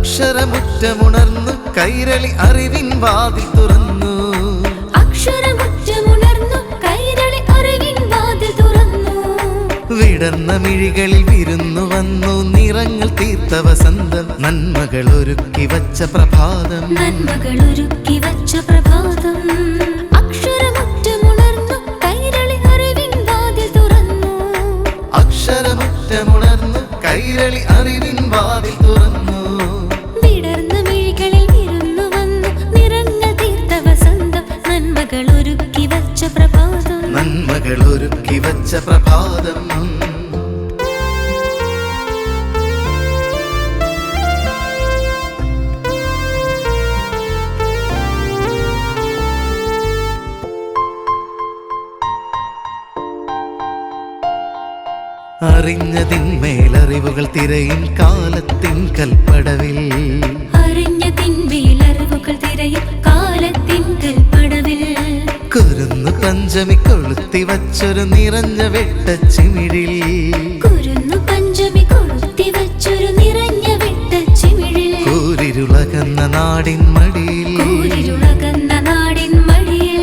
അക്ഷരമുറ്റമുണർന്നു കൈരളി അറിവിൻ വാതിൽ തുറന്നു. അക്ഷരമുറ്റമുണർന്നു കൈരളി അറിവിൻ വാതിൽ തുറന്നു. വിടർന്ന മിഴികളിൽ വിരുന്നു വന്നു നിറങ്ങൾ തീർത്ത വസന്തം. നന്മകൾ ഒരുക്കി വച്ച പ്രഭാതം, നന്മകൾ ഒരുക്കി വച്ച പ്രഭാതം. അക്ഷരമുറ്റമുണർന്നു കൈരളി അറിവിൻ വാതിൽ തുറന്നു. അക്ഷരമുറ്റമുണർന്നു കൈരളി അറിവിൻ വാതിൽ തുറന്നു. വിടർന്ന മിഴികളിൽ വിരുന്നു വന്നു നിറങ്ങൾ തീർത്ത വസന്തം. നന്മകൾ ഒരുക്കി വച്ച പ്രഭാതം, നന്മകൾ ഒരുക്കി വച്ച പ്രഭാതം. അറിഞ്ഞതിന്മേലറിവുകൾ തിരയും കാലത്തിൻ കൽപ്പടവിൽ. അറിഞ്ഞതിന്മേലറിവുകൾ തിരയും കാലത്തിൻ കൽപ്പടവിൽ. കുരുന്നു പഞ്ചമി കൊളുത്തി വച്ചൊരു നിറഞ്ഞ വെട്ടച്ചിമിഴിൽ. കുരുന്നു പഞ്ചമി കൊളുത്തി വച്ചൊരു നിറഞ്ഞ വെട്ടച്ചിമിഴിൽ. കൂരിരുളകന്ന നാടിൻ മടിയിൽ, കൂരിരുളകന്ന നാടിൻ മടിയിൽ.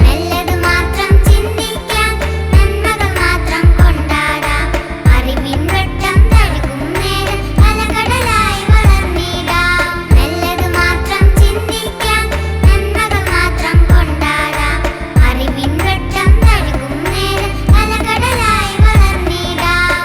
നല്ലത് മാത്രം ചിന്തിക്കാം, നന്മകൾ മാത്രം കൊണ്ടാടാം. അറിവിൻ വെട്ടം തഴുകും നേരം അലകടലായി വളർന്നിടാം. നല്ലത് മാത്രം ചിന്തിക്കാം, നന്മകൾ മാത്രം കൊണ്ടാടാം. അറിവിൻ വെട്ടം തഴുകും നേരം അലകടലായി വളർന്നിടാം.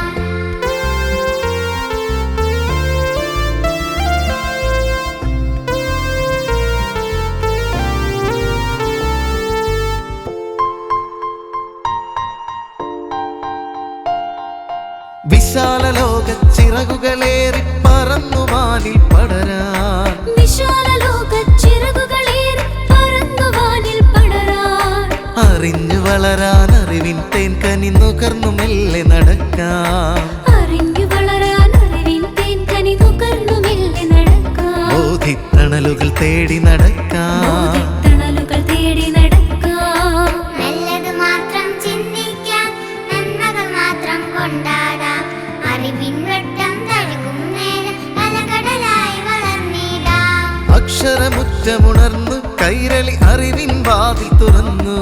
വിശാല ലോക ചിറകുകളേറി പറന്നു വാനിൽ പടരാൻ. വിശാല ലോക ചിറകുകളേറി പറന്നു വാനിൽ പടരാൻ. അറിഞ്ഞു വളരാൻ അറിവിൻ തേൻ കനി നുകർന്നു മെല്ലെ നടക്കാം. അറിഞ്ഞു വളരാൻ അറിവിൻ തേൻ കനി നുകർന്നു മെല്ലെ നടക്കാം. ബോധിത്തണലുകൾ തേടി നടക്കാം. ബോധിത്തണലുകൾ തേടി നടക്കാം. നല്ലത് മാത്രം ചിന്തിക്കാം, നന്മകൾ മാത്രം കൊണ്ടാടാം. അറിവിൻ വെട്ടം തഴുകും നേരം അലകടലായി വളർന്നിടാം. അക്ഷരമുറ്റമുണർന്നു കൈരളി അറിവിൻ വാതിൽ തുറന്നു.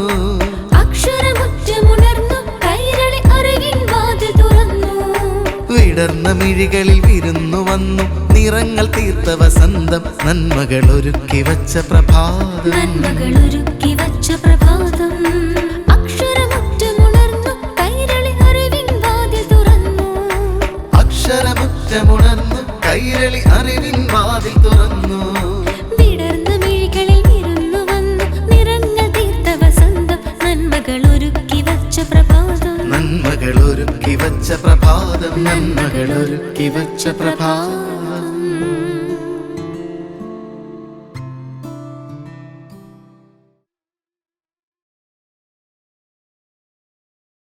അക്ഷരമുറ്റമുണർന്നു കൈരളി അറിവിൻ വാതിൽ തുറന്നു. വിടർന്ന മിഴികളിൽ വിരുന്നു വന്നു നിറങ്ങൾ തീർത്ത വസന്തം. നന്മകൾ ഒരുക്കി വച്ച പ്രഭാതം, നന്മകൾ ഒരുക്കി വച്ച പ്രഭാതം. അക്ഷരമുറ്റമുണർന്നു കൈരളി അറിവിൻ വാതിൽ തുറന്നു. അക്ഷരമുറ്റമുണർന്നു കൈരളി അറിവിൻ വാതിൽ തുറന്നു. വിടർന്ന മിഴികളിൽ വിരുന്നു വന്നു നിറങ്ങൾ തീർത്ത വസന്തം. നന്മകൾ ഒരുക്കി വച്ച പ്രഭാതം, നന്മകൾ ഒരുക്കി വച്ച പ്രഭാതം, നന്മകൾ ഒരുക്കി വച്ച പ്രഭാതം.